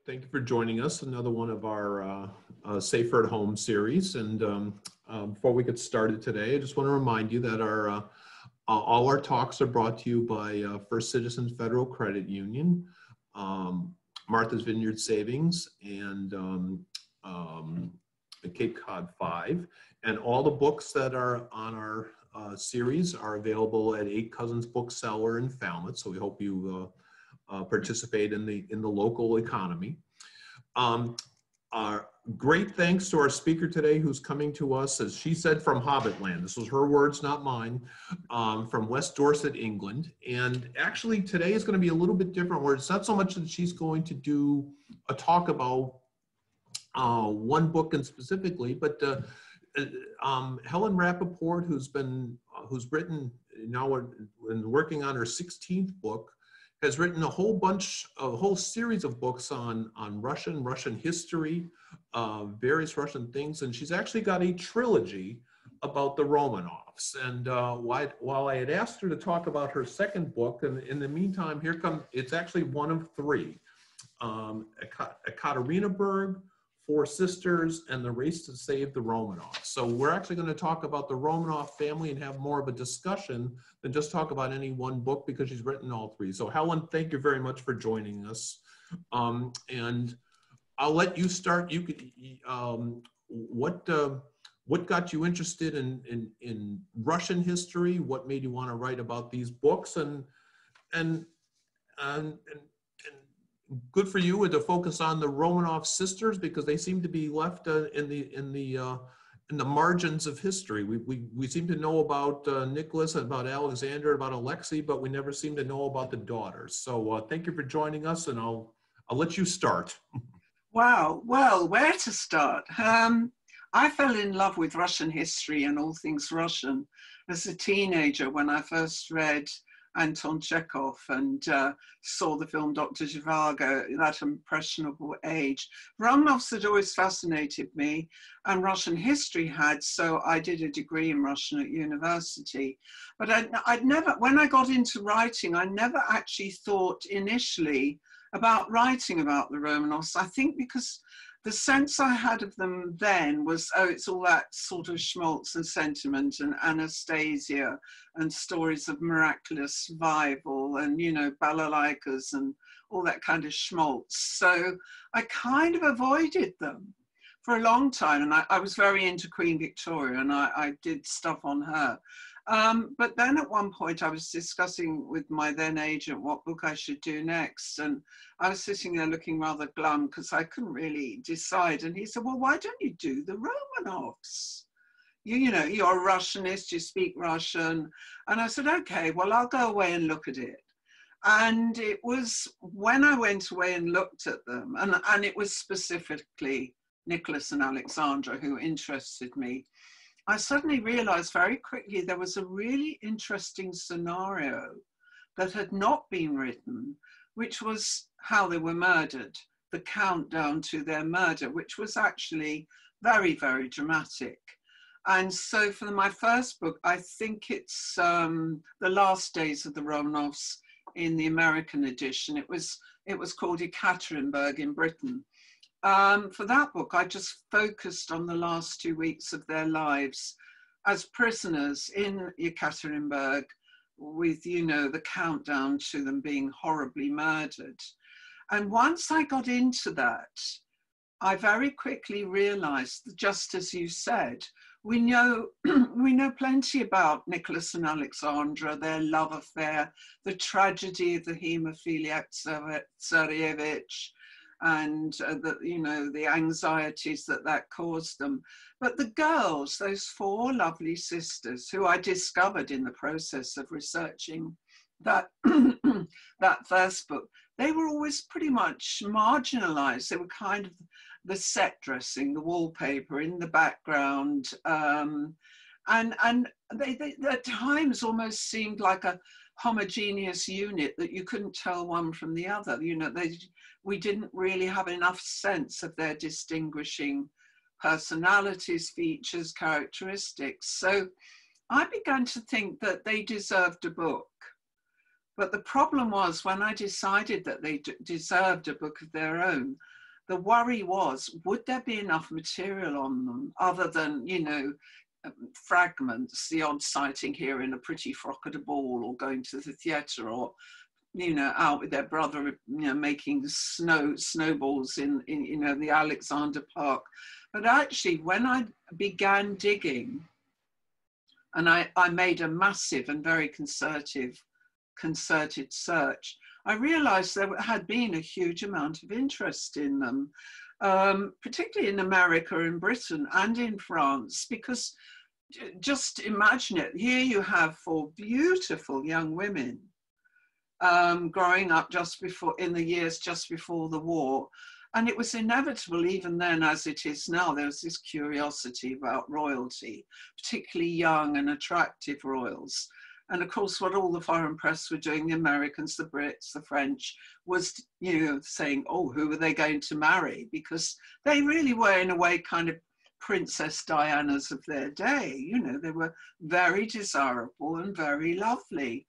Thank you for joining us. Another one of our Safer at Home series. And before we get started today, I just want to remind you that all our talks are brought to you by First Citizens Federal Credit Union, Martha's Vineyard Savings, and Cape Cod 5. And all the books that are on our series are available at Eight Cousins Bookseller in Falmouth. So we hope you participate in the local economy. Great thanks to our speaker today, who's coming to us, as she said, from Hobbitland. This was her words, not mine, from West Dorset, England. And actually today is going to be a little bit different, where it's not so much that she's going to do a talk about one book and specifically, but Helen Rappaport, who's written now and working on her 16th book, has written a whole series of books on Russian history, various Russian things, and she's actually got a trilogy about the Romanovs. And while I had asked her to talk about her second book, and in the meantime, it's actually one of three: Ekaterinburg, Four Sisters, and The Race to Save the Romanovs. So we're actually going to talk about the Romanov family and have more of a discussion than just talk about any one book, because she's written all three. So Helen, thank you very much for joining us. And I'll let you start. You could, what got you interested in Russian history? What made you want to write about these books? And good for you to focus on the Romanov sisters, because they seem to be left in the margins of history. We seem to know about Nicholas, about Alexandra, about Alexei, but we never seem to know about the daughters. So thank you for joining us, and I'll let you start. Wow. Well, where to start? I fell in love with Russian history and all things Russian as a teenager when I first read Anton Chekhov and saw the film Dr. Zhivago at that impressionable age. Romanovs had always fascinated me, and Russian history had, so I did a degree in Russian at university. But I'd never, when I got into writing, I never actually thought initially about writing about the Romanovs. I think because the sense I had of them then was, oh, it's all that sort of schmaltz and sentiment and Anastasia and stories of miraculous survival and, you know, balalaikas and all that kind of schmaltz. So I kind of avoided them for a long time. And I was very into Queen Victoria, and I did stuff on her. But then at one point I was discussing with my then agent what book I should do next. And I was sitting there looking rather glum because I couldn't really decide. And he said, well, why don't you do the Romanovs? You know, you're a Russianist, you speak Russian. And I said, okay, well, I'll go away and look at it. And it was when I went away and looked at them, and it was specifically Nicholas and Alexandra who interested me, I suddenly realized very quickly there was a really interesting scenario that had not been written, which was how they were murdered, the countdown to their murder, which was actually very, very dramatic. And so for my first book, I think it's The Last Days of the Romanovs in the American edition. It was called Ekaterinburg in Britain. For that book, I just focused on the last 2 weeks of their lives as prisoners in Ekaterinburg, with, you know, the countdown to them being horribly murdered. And once I got into that, I very quickly realized, just as you said, we know plenty about Nicholas and Alexandra, their love affair, the tragedy of the haemophiliac Tsarevich, and the anxieties that caused them. But the girls, those four lovely sisters, who I discovered in the process of researching that that first book, they were always pretty much marginalized. They were kind of the set dressing, the wallpaper in the background, and they at times almost seemed like a homogeneous unit that you couldn't tell one from the other. You know, we didn't really have enough sense of their distinguishing personalities, features, characteristics. So I began to think that they deserved a book. But the problem was when I decided that they deserved a book of their own, the worry was, would there be enough material on them other than, you know, fragments, the odd sighting here in a pretty frock at a ball or going to the theatre or, you know, out with their brother, you know, making snowballs in you know, the Alexander Park. But actually, when I began digging, and I made a massive and very concerted search, I realized there had been a huge amount of interest in them, particularly in America and Britain and in France, because just imagine it, here you have 4 beautiful young women growing up just before, in the years just before the war. And it was inevitable even then, as it is now, there was this curiosity about royalty, particularly young and attractive royals. And of course, what all the foreign press were doing, the Americans, the Brits, the French, was, you know, saying, oh, who are they going to marry? Because they really were, in a way, kind of Princess Dianas of their day. You know, they were very desirable and very lovely.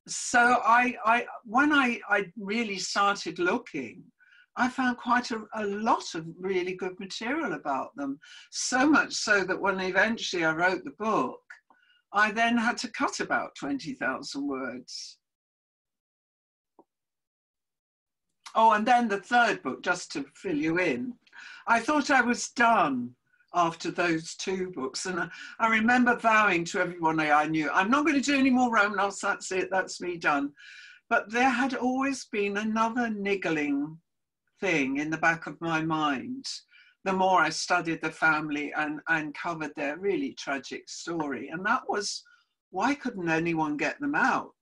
So when I really started looking, I found quite a lot of really good material about them. So much so that when eventually I wrote the book, I then had to cut about 20,000 words. Oh, and then the third book, just to fill you in, I thought I was done after those 2 books. And I remember vowing to everyone I knew, I'm not going to do any more Romanovs, that's it, that's me done. But there had always been another niggling thing in the back of my mind, the more I studied the family and covered their really tragic story. And that was, why couldn't anyone get them out?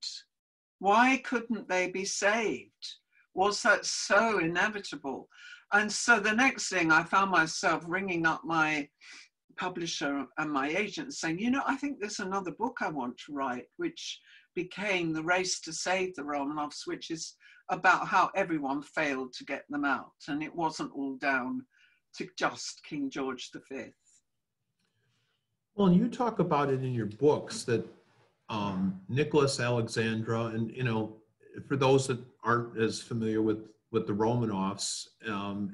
Why couldn't they be saved? Was that so inevitable? And so the next thing, I found myself ringing up my publisher and my agent saying, you know, I think there's another book I want to write, which became The Race to Save the Romanovs, which is about how everyone failed to get them out. And it wasn't all down to just King George V. Well, and you talk about it in your books that Nicholas, Alexandra, and, you know, for those that aren't as familiar with the Romanovs,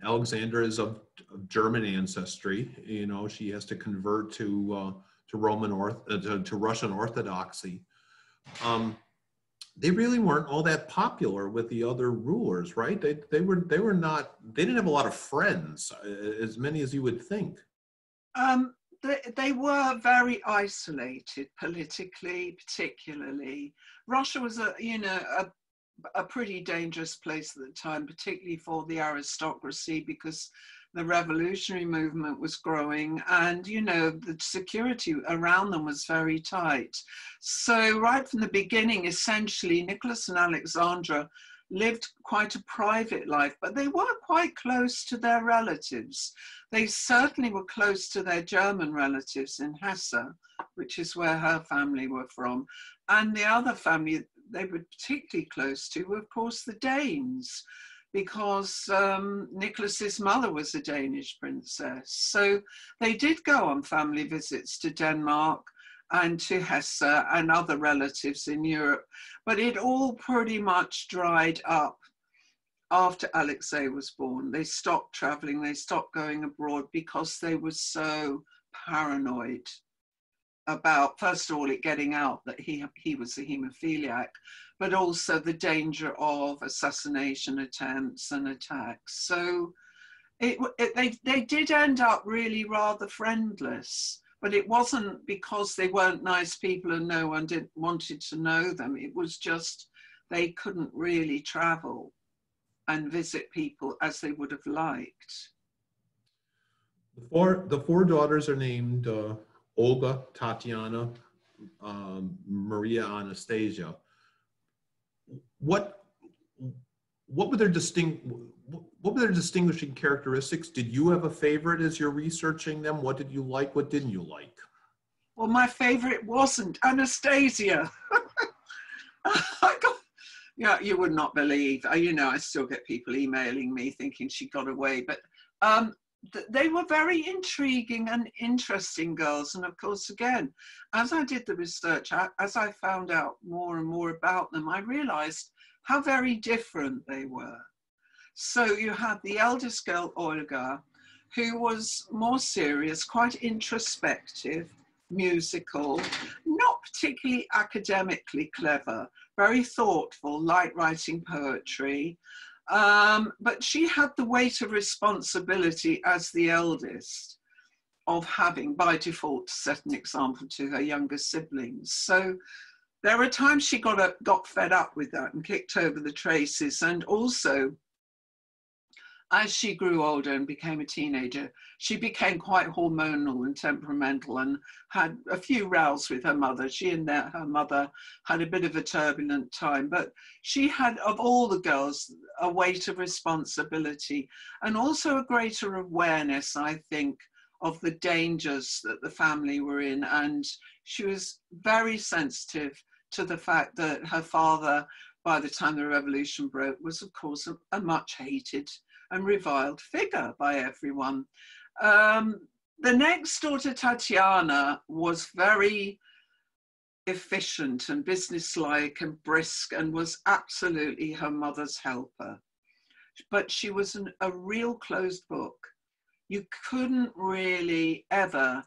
Alexandra is of German ancestry. You know, she has to convert to Russian Orthodoxy. They really weren't all that popular with the other rulers, right? They didn't have a lot of friends, as many as you would think. They were very isolated politically, particularly. Russia was a pretty dangerous place at the time, particularly for the aristocracy, because the revolutionary movement was growing and, you know, the security around them was very tight. So right from the beginning, essentially, Nicholas and Alexandra lived quite a private life, but they were quite close to their relatives. They certainly were close to their German relatives in Hesse, which is where her family were from. And the other family they were particularly close to were, of course, the Danes, because Nicholas's mother was a Danish princess. So they did go on family visits to Denmark and to Hesse and other relatives in Europe, but it all pretty much dried up after Alexei was born. They stopped traveling, they stopped going abroad because they were so paranoid about, first of all, it getting out that he was a haemophiliac, but also the danger of assassination attempts and attacks. So they did end up really rather friendless, but it wasn't because they weren't nice people and no one wanted to know them. It was just they couldn't really travel and visit people as they would have liked. The four daughters are named Olga, Tatiana, Maria, Anastasia. What were their distinguishing characteristics? Did you have a favorite as you're researching them? What did you like? What didn't you like? Well, my favorite wasn't Anastasia. Yeah, you would not believe. You know, I still get people emailing me thinking she got away, but they were very intriguing and interesting girls. And of course, again, as I did the research, as I found out more and more about them, I realized how very different they were. So you had the eldest girl, Olga, who was more serious, quite introspective, musical, not particularly academically clever, very thoughtful, liked writing poetry. But she had the weight of responsibility as the eldest of having, by default, set an example to her younger siblings. So there were times she got fed up with that and kicked over the traces. And also, as she grew older and became a teenager, she became quite hormonal and temperamental and had a few rows with her mother. She and her mother had a bit of a turbulent time, but she had, of all the girls, a weight of responsibility and also a greater awareness, I think, of the dangers that the family were in. And she was very sensitive to the fact that her father, by the time the revolution broke, was, of course, a much hated and reviled figure by everyone. The next daughter, Tatiana, was very efficient and businesslike and brisk and was absolutely her mother's helper. But she was a real closed book. You couldn't really ever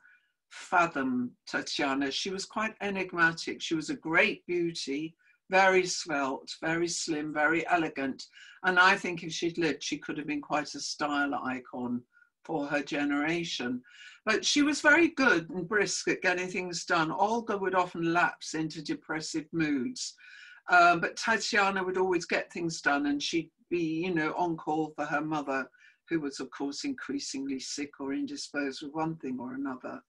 fathom Tatiana. She was quite enigmatic. She was a great beauty, very svelte, very slim, very elegant. And I think if she'd lived, she could have been quite a style icon for her generation. But she was very good and brisk at getting things done. Olga would often lapse into depressive moods. But Tatiana would always get things done, and she'd be, on call for her mother, who was, of course, increasingly sick or indisposed with one thing or another.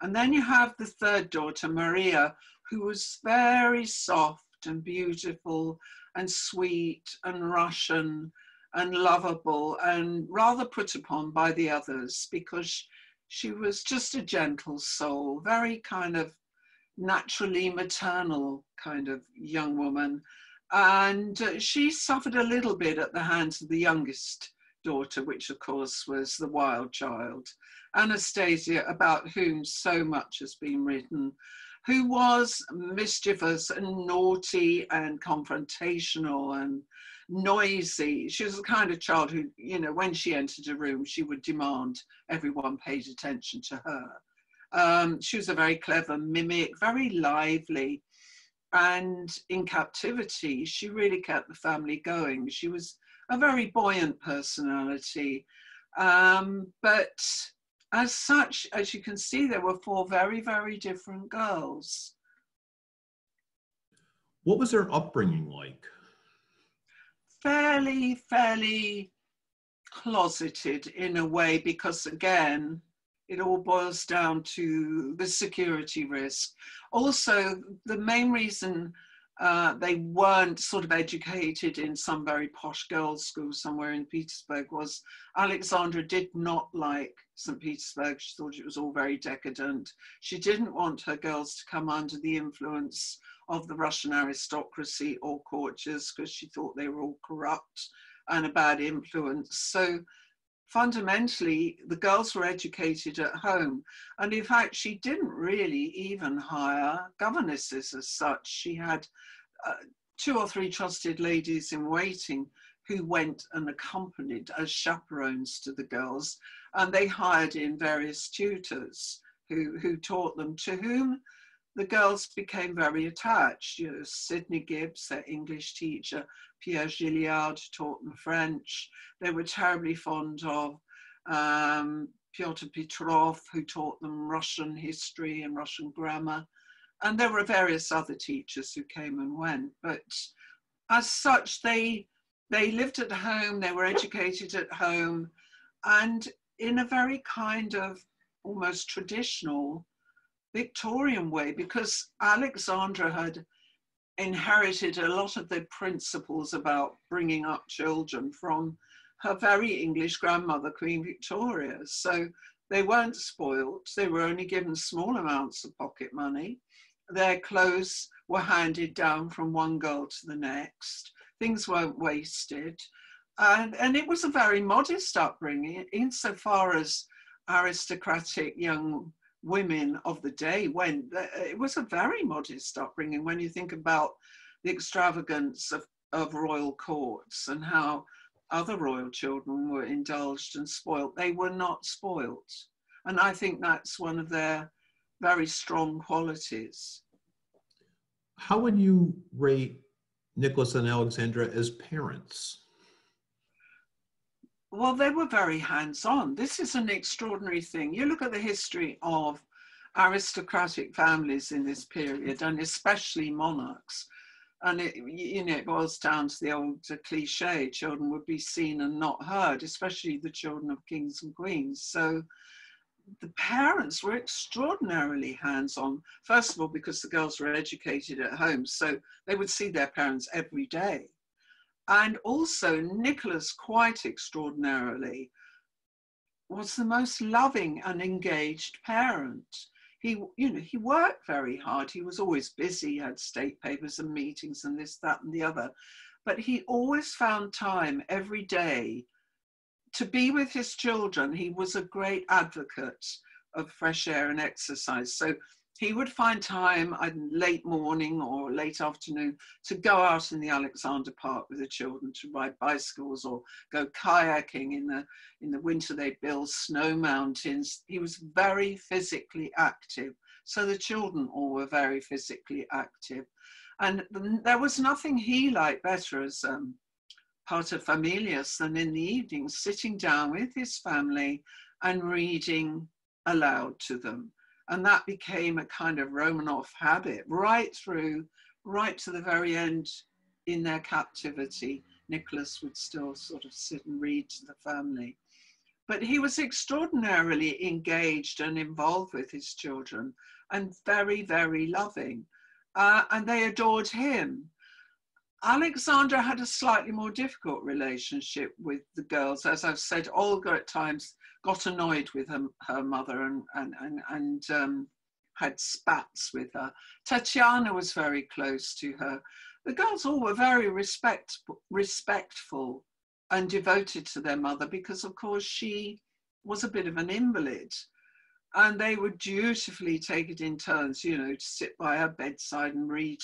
And then you have the third daughter, Maria, who was very soft and beautiful and sweet and Russian and lovable and rather put upon by the others because she was just a gentle soul, very kind of naturally maternal kind of young woman. And she suffered a little bit at the hands of the youngest daughter, which of course was the wild child, Anastasia, about whom so much has been written, who was mischievous and naughty and confrontational and noisy. She was the kind of child who, when she entered a room, she would demand everyone paid attention to her. She was a very clever mimic, very lively. And in captivity, she really kept the family going. She was a very buoyant personality. But as such, as you can see, there were four very, very different girls. What was their upbringing like? Fairly closeted in a way, because again, it all boils down to the security risk. Also, the main reason they weren't sort of educated in some very posh girls' school somewhere in Petersburg was Alexandra did not like St. Petersburg. She thought it was all very decadent. She didn't want her girls to come under the influence of the Russian aristocracy or courtiers because she thought they were all corrupt and a bad influence. So fundamentally, the girls were educated at home. And in fact, she didn't really even hire governesses as such. She had 2 or 3 trusted ladies in waiting who went and accompanied as chaperones to the girls. And they hired in various tutors who taught them, to whom the girls became very attached. Sidney Gibbs, their English teacher, Pierre Gilliard taught them French. They were terribly fond of Pyotr Petrov, who taught them Russian history and Russian grammar. And there were various other teachers who came and went. But as such, they lived at home, they were educated at home, and in a very kind of almost traditional Victorian way, because Alexandra had inherited a lot of the principles about bringing up children from her very English grandmother, Queen Victoria. So they weren't spoilt. They were only given small amounts of pocket money. Their clothes were handed down from one girl to the next. Things weren't wasted. And it was a very modest upbringing insofar as aristocratic young women of the day went. It was a very modest upbringing when you think about the extravagance of royal courts and how other royal children were indulged and spoilt. They were not spoilt. And I think that's one of their very strong qualities. How would you rate Nicholas and Alexandra as parents? Well, they were very hands-on. This is an extraordinary thing. You look at the history of aristocratic families in this period, and especially monarchs, and it boils down to the old cliche, children would be seen and not heard, especially the children of kings and queens. So the parents were extraordinarily hands-on, first of all, because the girls were educated at home, so they would see their parents every day. And also Nicholas, quite extraordinarily, was the most loving and engaged parent. He worked very hard. He was always busy, he had state papers and meetings and this, that, and the other. But he always found time every day to be with his children. He was a great advocate of fresh air and exercise. So he would find time late morning or late afternoon to go out in the Alexander Park with the children to ride bicycles or go kayaking. In the winter they'd build snow mountains. He was very physically active. So the children all were very physically active. And there was nothing he liked better as pater familias than in the evenings, sitting down with his family and reading aloud to them. And that became a kind of Romanov habit right to the very end in their captivity. Nicholas would still sort of sit and read to the family. But he was extraordinarily engaged and involved with his children and very, very loving. And they adored him. Alexandra had a slightly more difficult relationship with the girls. As I've said, Olga at times got annoyed with her mother and had spats with her. Tatiana was very close to her. The girls all were very respectful and devoted to their mother because, of course, she was a bit of an invalid. And they would dutifully take it in turns, to sit by her bedside and read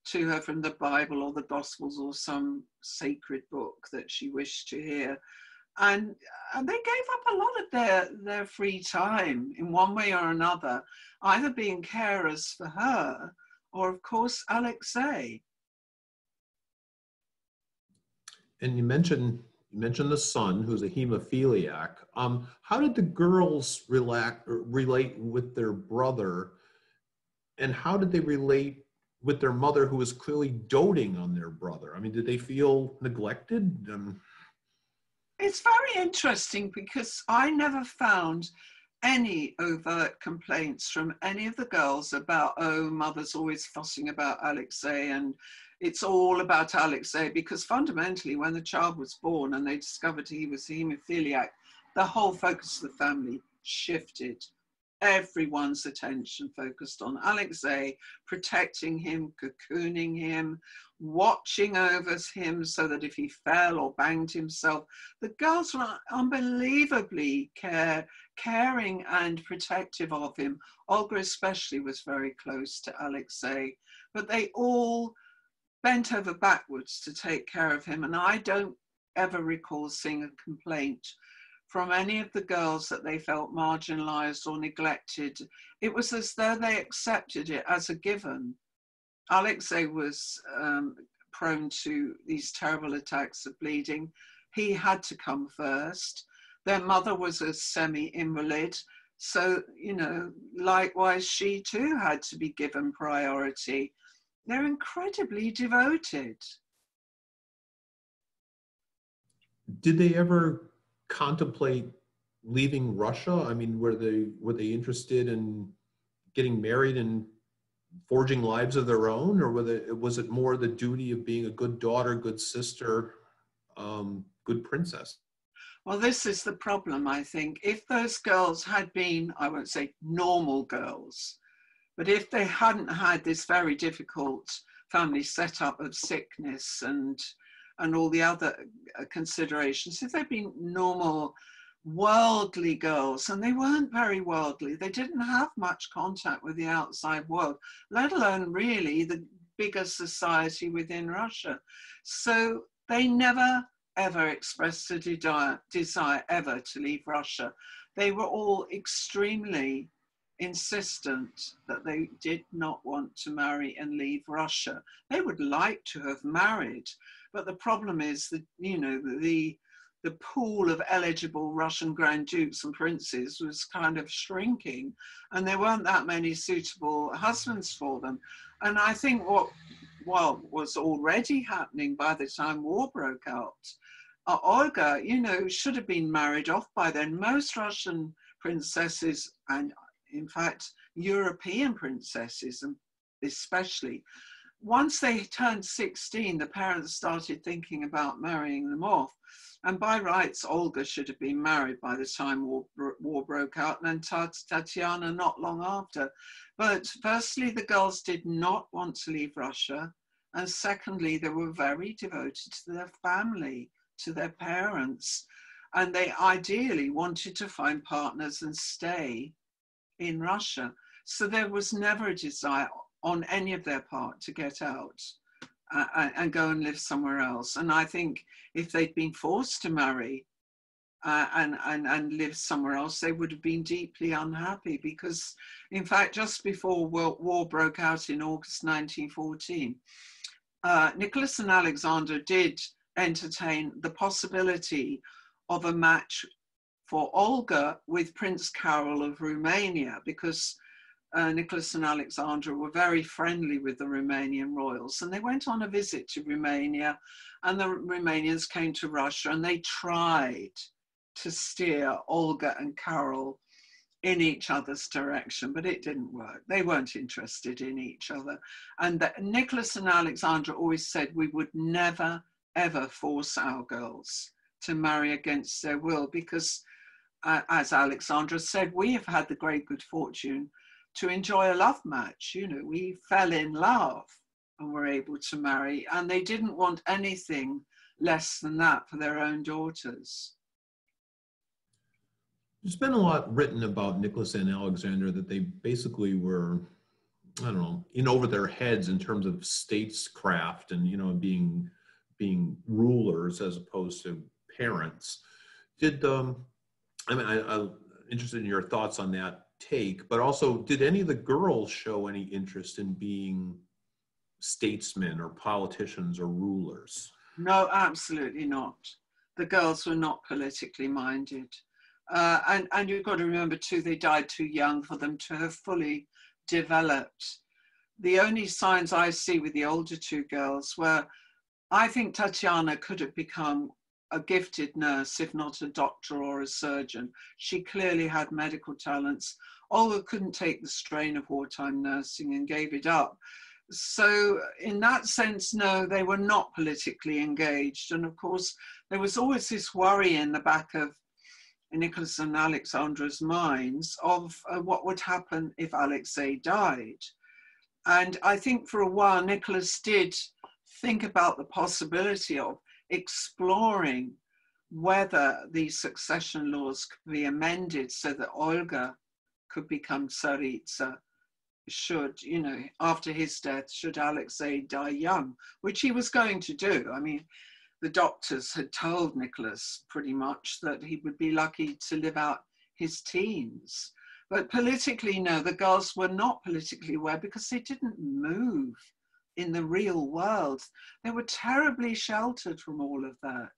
to her from the Bible or the Gospels or some sacred book that she wished to hear. And they gave up a lot of their free time in one way or another, either being carers for her or, of course, Alexei. And you mentioned the son, who's a hemophiliac. How did the girls relate with their brother, and how did they relate with their mother, who was clearly doting on their brother? I mean, did they feel neglected? It's very interesting because I never found any overt complaints from any of the girls about, oh, mother's always fussing about Alexei and it's all about Alexei, because fundamentally when the child was born and they discovered he was a hemophiliac, the whole focus of the family shifted. Everyone's attention focused on Alexei, protecting him, cocooning him, watching over him so that if he fell or banged himself, the girls were unbelievably caring and protective of him. Olga especially was very close to Alexei, but they all bent over backwards to take care of him. And I don't ever recall seeing a complaint from any of the girls that they felt marginalized or neglected. It was as though they accepted it as a given. Alexei was prone to these terrible attacks of bleeding. He had to come first. Their mother was a semi-invalid. So, likewise, she too had to be given priority. They're incredibly devoted. Did they ever contemplate leaving Russia? I mean, were they interested in getting married and forging lives of their own, or was it more the duty of being a good daughter, good sister, good princess? Well, this is the problem, I think. If those girls had been, I won't say normal girls, but if they hadn't had this very difficult family setup of sickness and and all the other considerations. If they'd been normal, worldly girls, and they weren't very worldly, they didn't have much contact with the outside world, let alone really the bigger society within Russia. So they never ever expressed a desire ever to leave Russia. They were all extremely insistent that they did not want to marry and leave Russia. They would like to have married, but the problem is that, you know, the pool of eligible Russian Grand Dukes and Princes was kind of shrinking, and there weren't that many suitable husbands for them. And I think what was already happening by the time war broke out, Olga, you know, should have been married off by then. Most Russian princesses, and in fact, European princesses especially, once they turned 16, the parents started thinking about marrying them off. And by rights, Olga should have been married by the time war broke out, and then Tatiana not long after. But firstly, the girls did not want to leave Russia. And secondly, they were very devoted to their family, to their parents. And they ideally wanted to find partners and stay in Russia. So there was never a desire on any of their part to get out and go and live somewhere else. And I think if they'd been forced to marry and live somewhere else, they would have been deeply unhappy, because in fact, just before war broke out in August 1914, Nicholas and Alexandra did entertain the possibility of a match for Olga with Prince Carol of Romania, because Nicholas and Alexandra were very friendly with the Romanian royals, and they went on a visit to Romania, and the Romanians came to Russia, and they tried to steer Olga and Carol in each other's direction, but it didn't work. They weren't interested in each other. And Nicholas and Alexandra always said, we would never, ever force our girls to marry against their will, because as Alexandra said, we have had the great good fortune to enjoy a love match. You know, we fell in love and were able to marry, and they didn't want anything less than that for their own daughters. There's been a lot written about Nicholas and Alexandra, that they basically were, I don't know, in over their heads in terms of statescraft and, you know, being rulers as opposed to parents. I'm interested in your thoughts on that take, but also, did any of the girls show any interest in being statesmen or politicians or rulers? No, absolutely not. The girls were not politically minded. And you've got to remember too, they died too young for them to have fully developed. The only signs I see with the older two girls were, I think Tatiana could have become a gifted nurse, if not a doctor or a surgeon. She clearly had medical talents. Olga couldn't take the strain of wartime nursing and gave it up. So in that sense, no, they were not politically engaged. And of course, there was always this worry in the back of Nicholas and Alexandra's minds of what would happen if Alexei died. And I think for a while, Nicholas did think about the possibility of exploring whether the succession laws could be amended so that Olga could become Tsaritsa, should, you know, after his death, should Alexei die young, which he was going to do. I mean, the doctors had told Nicholas pretty much that he would be lucky to live out his teens. But politically, no, the girls were not politically aware because they didn't move in the real world. They were terribly sheltered from all of that.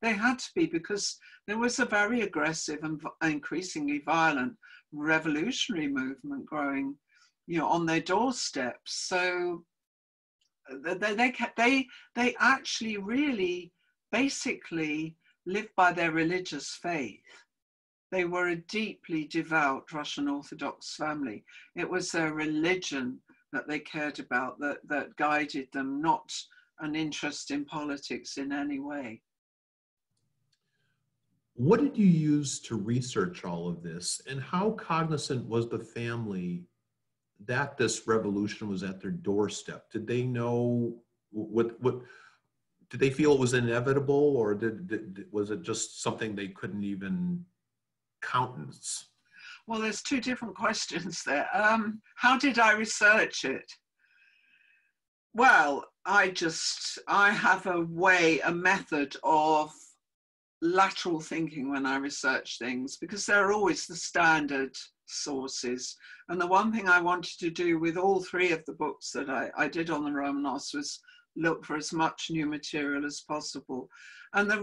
They had to be, because there was a very aggressive and increasingly violent revolutionary movement growing, you know, on their doorsteps. So they actually really basically lived by their religious faith. They were a deeply devout Russian Orthodox family. It was their religion that they cared about that guided them, not an interest in politics in any way. What did you use to research all of this, and how cognizant was the family that this revolution was at their doorstep? Did they know what did they feel it was inevitable, or was it just something they couldn't even countenance? Well, there's two different questions there. How did I research it? Well, I have a method of lateral thinking when I research things, because there are always the standard sources. And the one thing I wanted to do with all three of the books that I did on the Romanovs was look for as much new material as possible. And the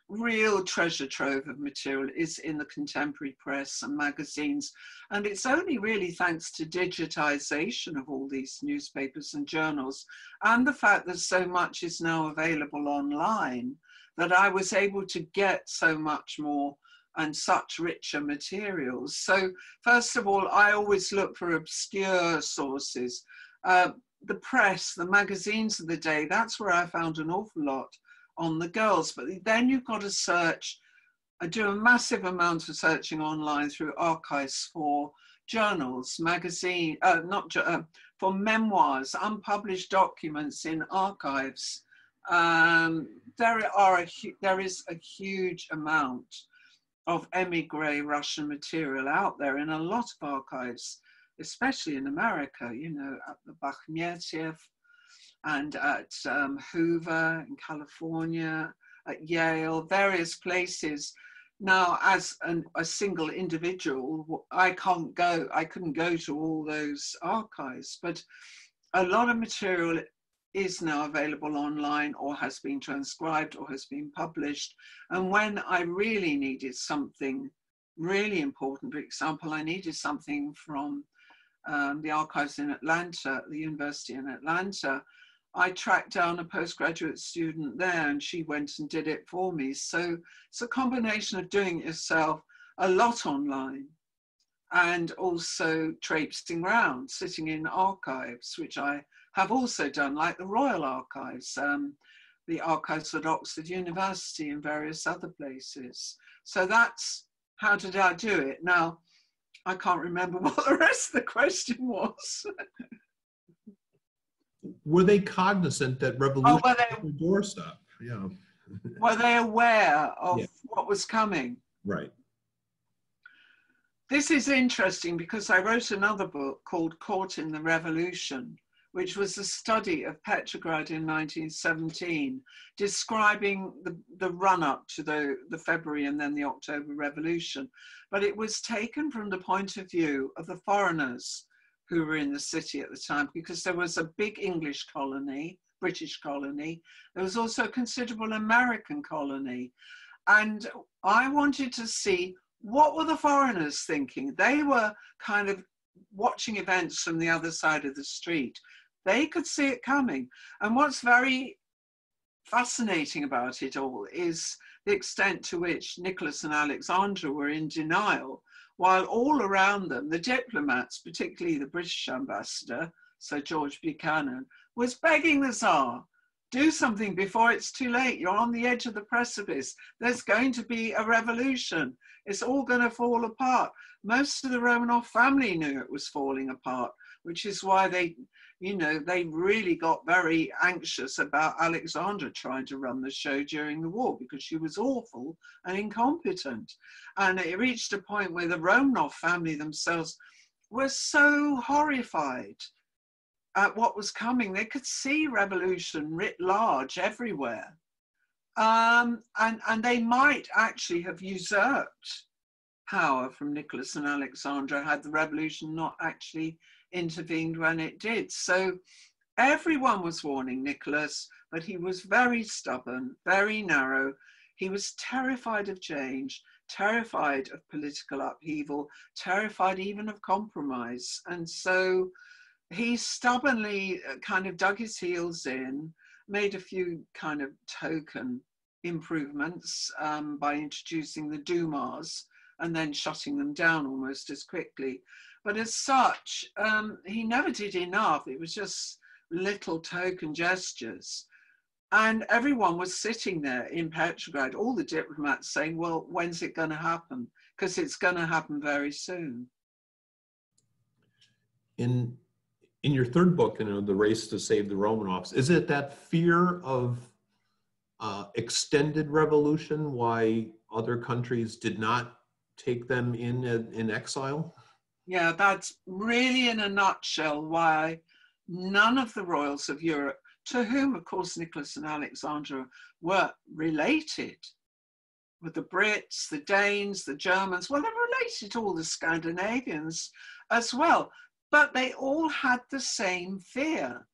real treasure trove of material is in the contemporary press and magazines. And it's only really thanks to digitization of all these newspapers and journals, and the fact that so much is now available online, that I was able to get so much more and such richer materials. So first of all, I always look for obscure sources. The press, the magazines of the day, that's where I found an awful lot on the girls. But then you've got to search. I do a massive amount of searching online through archives for journals, for memoirs, unpublished documents in archives. There is a huge amount of émigré Russian material out there in a lot of archives, especially in America, you know, at the Bakhmetiev and at Hoover in California, at Yale, various places. Now, as a single individual, I couldn't go to all those archives, but a lot of material is now available online, or has been transcribed, or has been published. And when I really needed something really important, for example, I needed something from the archives in Atlanta, the university in Atlanta, I tracked down a postgraduate student there, and she went and did it for me. So it's a combination of doing it yourself, a lot online, and also traipsing around, sitting in archives, which I have also done, like the Royal Archives, the archives at Oxford University and various other places. So that's how did I do it. Now, I can't remember what the rest of the question was. Were they cognizant that revolution was at the doorstep? Yeah. Were they aware of what was coming? Right. This is interesting because I wrote another book called Caught in the Revolution, which was a study of Petrograd in 1917, describing the run-up to the February and then the October Revolution. But it was taken from the point of view of the foreigners who were in the city at the time, because there was a big English colony, British colony. There was also a considerable American colony. And I wanted to see, what were the foreigners thinking? They were kind of watching events from the other side of the street. They could see it coming. And what's very fascinating about it all is the extent to which Nicholas and Alexandra were in denial, while all around them, the diplomats, particularly the British ambassador, Sir George Buchanan, was begging the Tsar, do something before it's too late. You're on the edge of the precipice. There's going to be a revolution. It's all going to fall apart. Most of the Romanov family knew it was falling apart, which is why they really got very anxious about Alexandra trying to run the show during the war, because she was awful and incompetent. And it reached a point where the Romanov family themselves were so horrified at what was coming. They could see revolution writ large everywhere. And they might actually have usurped power from Nicholas and Alexandra had the revolution not actually intervened when it did. So everyone was warning Nicholas, but he was very stubborn, very narrow. He was terrified of change, terrified of political upheaval, terrified even of compromise. And so he stubbornly kind of dug his heels in, made a few kind of token improvements by introducing the Dumas and then shutting them down almost as quickly. But as such, he never did enough. It was just little token gestures. And everyone was sitting there in Petrograd, all the diplomats saying, well, when's it going to happen? Because it's going to happen very soon. In your third book, The Race to Save the Romanovs, is it that fear of extended revolution, why other countries did not take them in exile? Yeah, that's really in a nutshell why none of the royals of Europe, to whom, of course, Nicholas and Alexandra were related, with the Brits, the Danes, the Germans, well, they're related to all the Scandinavians as well, but they all had the same fear.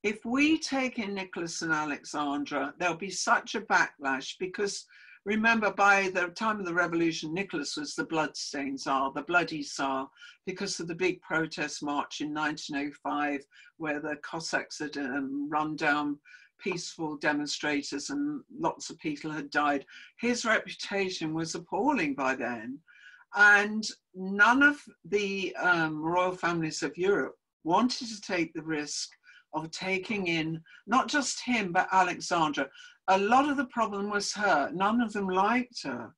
If we take in Nicholas and Alexandra, there'll be such a backlash because remember, by the time of the revolution, Nicholas was the bloodstained Tsar, the bloody Tsar, because of the big protest march in 1905, where the Cossacks had run down peaceful demonstrators and lots of people had died. His reputation was appalling by then. And none of the royal families of Europe wanted to take the risk of taking in not just him, but Alexandra. A lot of the problem was her. None of them liked her.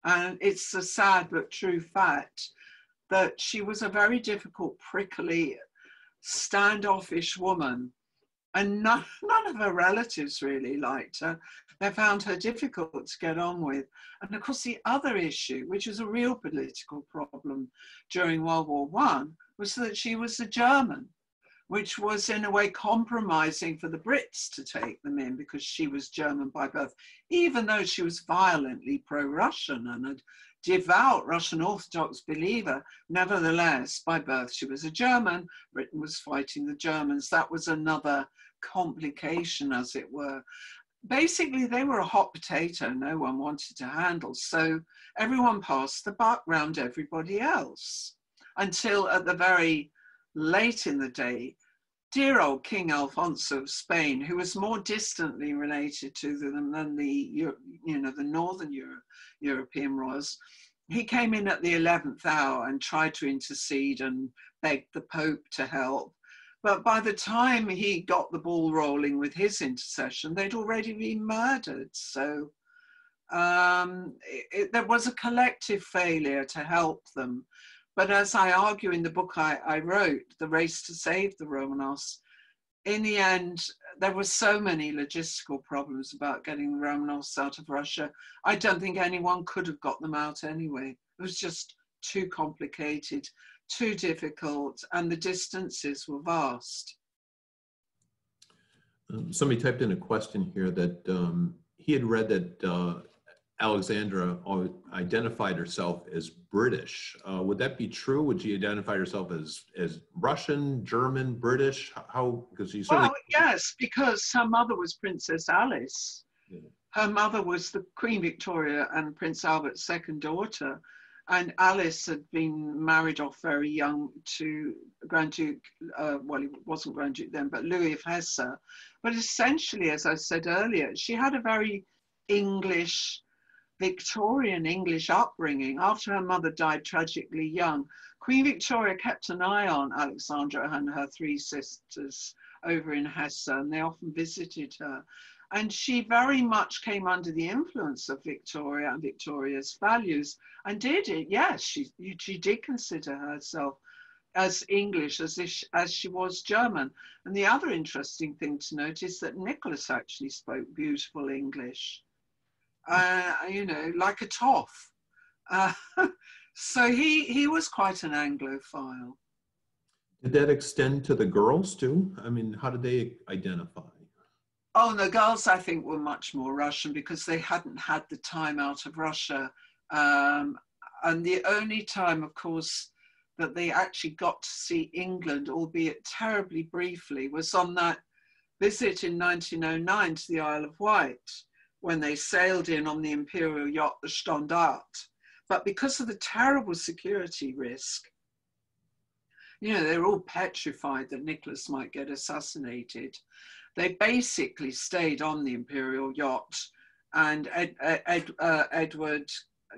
And it's a sad but true fact that she was a very difficult, prickly, standoffish woman. And none of her relatives really liked her. They found her difficult to get on with. And of course, the other issue, which was a real political problem during World War I, was that she was a German, which was in a way compromising for the Brits to take them in because she was German by birth, even though she was violently pro-Russian and a devout Russian Orthodox believer. Nevertheless, by birth, she was a German. Britain was fighting the Germans. That was another complication, as it were. Basically, they were a hot potato no one wanted to handle. So everyone passed the buck round everybody else until at the very late in the day, dear old King Alfonso of Spain, who was more distantly related to them than the Northern European royals, he came in at the 11th hour and tried to intercede and begged the Pope to help. But by the time he got the ball rolling with his intercession, they'd already been murdered. So there was a collective failure to help them. But as I argue in the book I wrote, The Race to Save the Romanovs, in the end, there were so many logistical problems about getting the Romanovs out of Russia. I don't think anyone could have got them out anyway. It was just too complicated, too difficult, and the distances were vast. Somebody typed in a question here that he had read that Alexandra identified herself as British. Would that be true? Would she identify herself as Russian, German, British? How? Because she certainly. Well, yes, because her mother was Princess Alice. Yeah. Her mother was the Queen Victoria and Prince Albert's second daughter, and Alice had been married off very young to Grand Duke. Well, he wasn't Grand Duke then, but Louis of Hesse. But essentially, as I said earlier, she had a very English. Victorian English upbringing. After her mother died tragically young, Queen Victoria kept an eye on Alexandra and her three sisters over in Hesse, and they often visited her. And she very much came under the influence of Victoria and Victoria's values and did it. Yes, she did consider herself as English as she was German. And the other interesting thing to note is that Nicholas actually spoke beautiful English. Like a toff. So he was quite an Anglophile. Did that extend to the girls too? I mean, how did they identify? Oh, the girls, I think, were much more Russian because they hadn't had the time out of Russia. And the only time, of course, that they actually got to see England, albeit terribly briefly, was on that visit in 1909 to the Isle of Wight, when they sailed in on the Imperial yacht, the Standard. But because of the terrible security risk, they were all petrified that Nicholas might get assassinated. They basically stayed on the Imperial yacht, and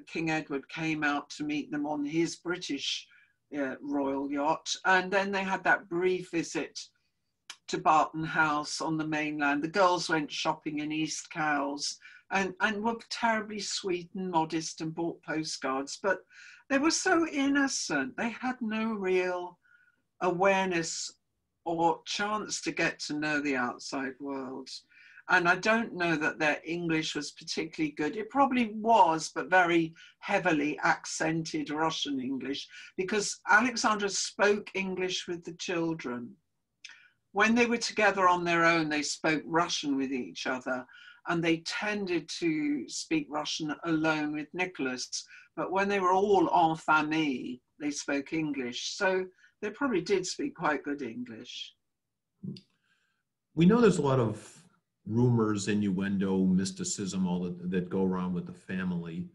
King Edward came out to meet them on his British royal yacht. And then they had that brief visit to Barton House on the mainland. The girls went shopping in East Cowes and were terribly sweet and modest and bought postcards, but they were so innocent. They had no real awareness or chance to get to know the outside world. And I don't know that their English was particularly good. It probably was, but very heavily accented Russian English, because Alexandra spoke English with the children. When they were together on their own, they spoke Russian with each other, and they tended to speak Russian alone with Nicholas. But when they were all en famille, they spoke English. So they probably did speak quite good English. We know there's a lot of rumors, innuendo, mysticism, all that go around with the family.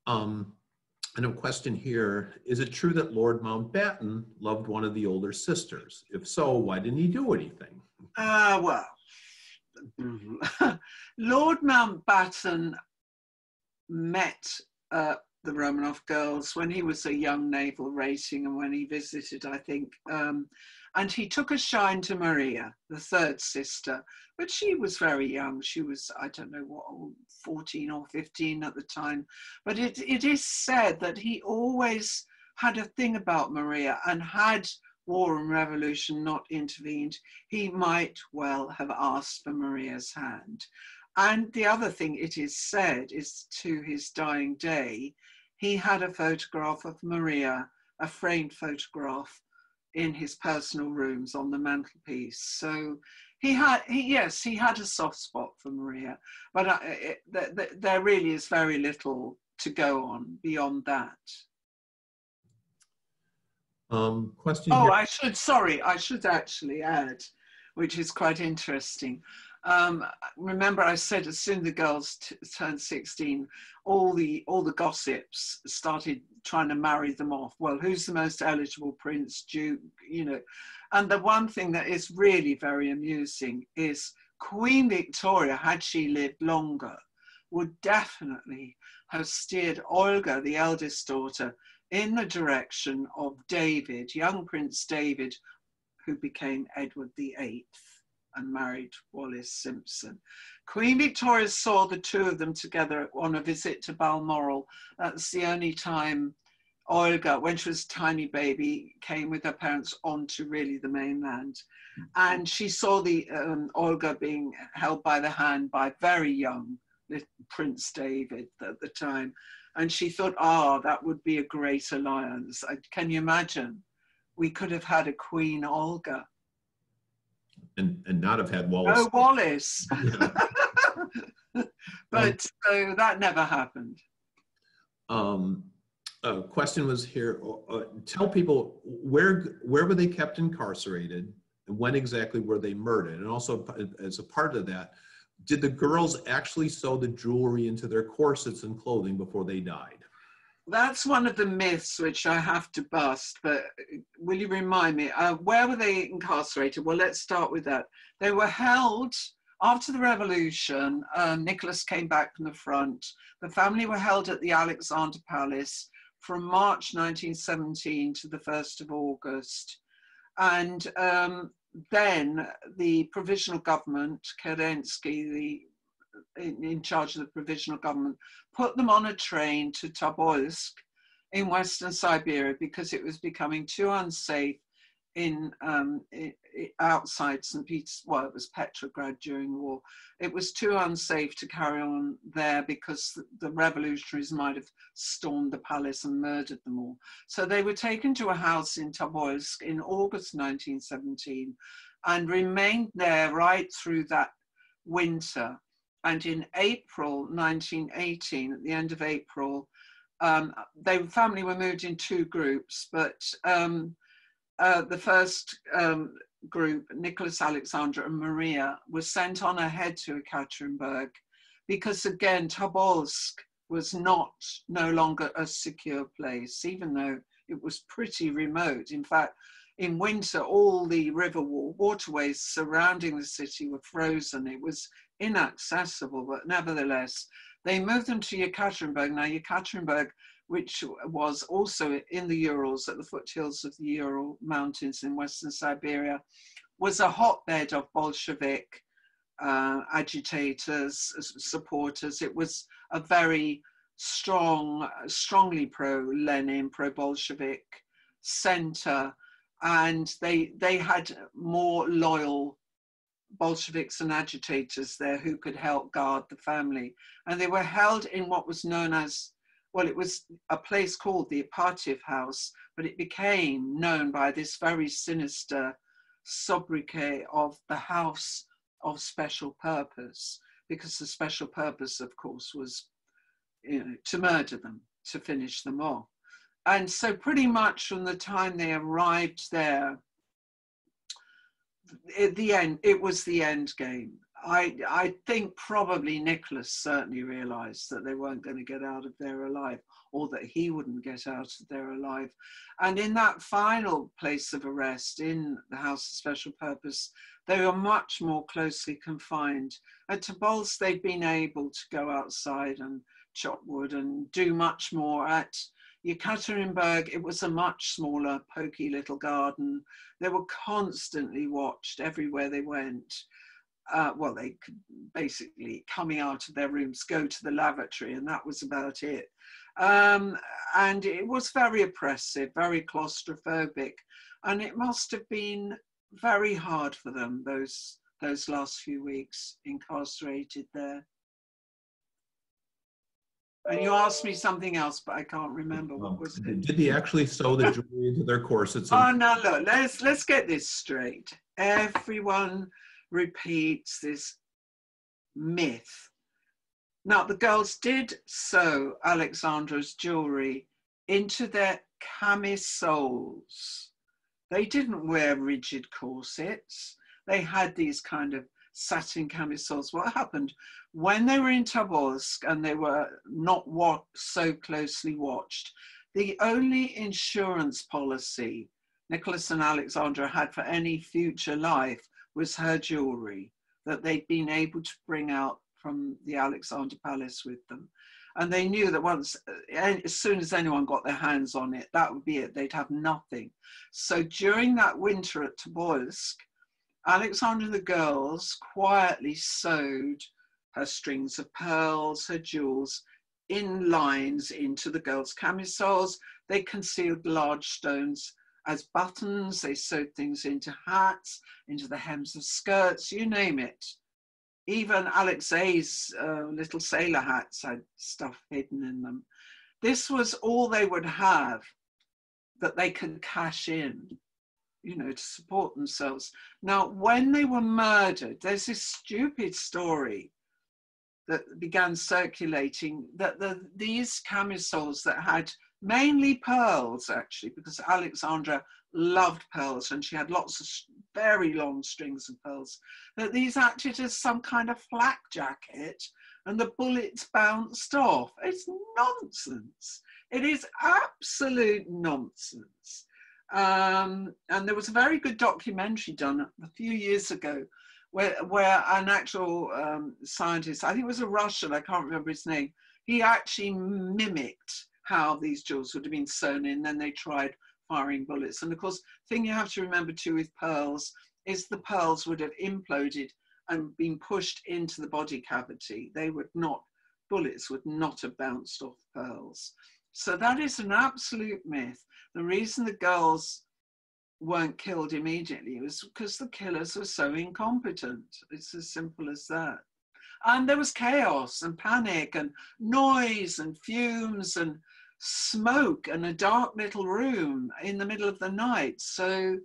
And a question here, is it true that Lord Mountbatten loved one of the older sisters? If so, why didn't he do anything? Well, Lord Mountbatten met the Romanov girls when he was a young naval rating and when he visited, I think. And he took a shine to Maria, the third sister, but she was very young. She was, I don't know what, 14 or 15 at the time. But it is said that he always had a thing about Maria, and had war and revolution not intervened, he might well have asked for Maria's hand. And the other thing it is said is, to his dying day, he had a photograph of Maria, a framed photograph, in his personal rooms on the mantelpiece. So he had a soft spot for Maria, but there really is very little to go on beyond that. Question Oh, here. I should actually add, which is quite interesting. Remember I said as soon as the girls turned 16, all the gossips started trying to marry them off. Well, who's the most eligible prince, duke, you know? And the one thing that is really very amusing is Queen Victoria, had she lived longer, would definitely have steered Olga, the eldest daughter, in the direction of David, young Prince David, who became Edward VIII and married Wallis Simpson. Queen Victoria saw the two of them together on a visit to Balmoral. That's the only time Olga, when she was a tiny baby, came with her parents onto really the mainland. And she saw the Olga being held by the hand by very young Prince David at the time. And she thought, that would be a great alliance. Can you imagine? We could have had a Queen Olga. And not have had Wallis. Oh, Wallis. Yeah. But so that never happened. A question was here, tell people where were they kept incarcerated, and when exactly were they murdered? And also, as a part of that, did the girls actually sew the jewelry into their corsets and clothing before they died? That's one of the myths which I have to bust, but will you remind me, where were they incarcerated? Well, let's start with that. They were held after the revolution. Nicholas came back from the front. The family were held at the Alexandra Palace from March 1917 to the 1st of August. And then the provisional government, Kerensky, in charge of the provisional government, put them on a train to Tobolsk in Western Siberia because it was becoming too unsafe outside St. Petersburg. Well, it was Petrograd during the war. It was too unsafe to carry on there because the revolutionaries might have stormed the palace and murdered them all. So they were taken to a house in Tobolsk in August 1917 and remained there right through that winter. And in April 1918, at the end of April, the family were moved in two groups, but the first group, Nicholas, Alexandra and Maria, was sent on ahead to Ekaterinburg because, again, Tobolsk was no longer a secure place, even though it was pretty remote. In fact, in winter, all the river waterways surrounding the city were frozen. It was inaccessible, but nevertheless, they moved them to Yekaterinburg. Now, Yekaterinburg, which was also in the Urals, at the foothills of the Ural Mountains in Western Siberia, was a hotbed of Bolshevik agitators, supporters. It was a very strongly pro-Lenin, pro-Bolshevik center, and they had more loyal Bolsheviks and agitators there who could help guard the family. And they were held in what was known as, well, it was a place called the Ipatiev House, but it became known by this very sinister sobriquet of the House of Special Purpose, because the special purpose, of course, was, you know, to murder them, to finish them off. And so pretty much from the time they arrived there, at the end, it was the end game. I think probably Nicholas certainly realized that they weren't going to get out of there alive, or that he wouldn't get out of there alive. And in that final place of arrest, in the House of Special Purpose, they were much more closely confined. At Tobolsk, they'd been able to go outside and chop wood and do much more. At Yekaterinburg, it was a much smaller, poky little garden. They were constantly watched everywhere they went. Well, they could basically, coming out of their rooms, go to the lavatory, and that was about it. And it was very oppressive, very claustrophobic, and it must have been very hard for them, those last few weeks incarcerated there. And you asked me something else, but I can't remember. What was it? Did he actually sew the jewelry into their corsets? Oh, no, look, let's get this straight. Everyone repeats this myth. Now, the girls did sew Alexandra's jewelry into their camisoles. They didn't wear rigid corsets. They had these kind of satin camisoles. What happened when they were in Tobolsk and they were not so closely watched? The only insurance policy Nicholas and Alexandra had for any future life was her jewelry that they'd been able to bring out from the Alexander Palace with them. And they knew that once, as soon as anyone got their hands on it, that would be it. They'd have nothing. So during that winter at Tobolsk, Alexandra and the girls quietly sewed her strings of pearls, her jewels, in lines into the girls' camisoles. They concealed large stones as buttons. They sewed things into hats, into the hems of skirts, you name it. Even Alexei's little sailor hats had stuff hidden in them. This was all they would have that they could cash in, you know, to support themselves. Now, when they were murdered, there's this stupid story that began circulating that these camisoles that had mainly pearls, actually, because Alexandra loved pearls and she had lots of very long strings of pearls, that these acted as some kind of flak jacket and the bullets bounced off. It's nonsense. It is absolute nonsense. And there was a very good documentary done a few years ago where an actual scientist, I think it was a Russian, I can't remember his name, he actually mimicked how these jewels would have been sewn in, then they tried firing bullets. And of course, the thing you have to remember too with pearls is the pearls would have imploded and been pushed into the body cavity. They would not, bullets would not have bounced off pearls. So that is an absolute myth. The reason the girls weren't killed immediately was because the killers were so incompetent. It's as simple as that. And there was chaos and panic and noise and fumes and smoke and a dark little room in the middle of the night. So